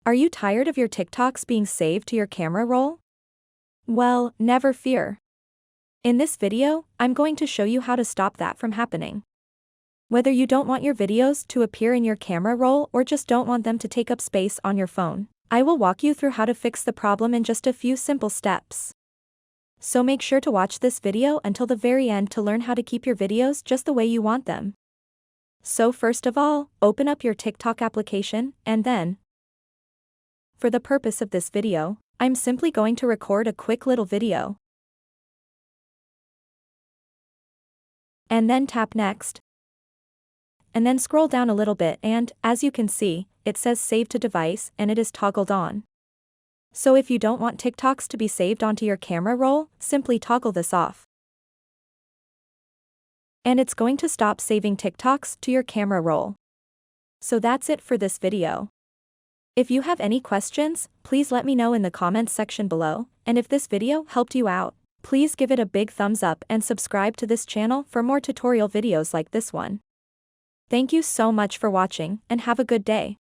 Are you tired of your TikToks being saved to your camera roll? Well, never fear. In this video, I'm going to show you how to stop that from happening. Whether you don't want your videos to appear in your camera roll or just don't want them to take up space on your phone, I will walk you through how to fix the problem in just a few simple steps. So make sure to watch this video until the very end to learn how to keep your videos just the way you want them. So first of all, open up your TikTok application, and then, for the purpose of this video, I'm simply going to record a quick little video. And then tap next. And then scroll down a little bit and, as you can see, it says save to device and it is toggled on. So if you don't want TikToks to be saved onto your camera roll, simply toggle this off. And it's going to stop saving TikToks to your camera roll. So that's it for this video. If you have any questions, please let me know in the comments section below, and if this video helped you out, please give it a big thumbs up and subscribe to this channel for more tutorial videos like this one. Thank you so much for watching, and have a good day.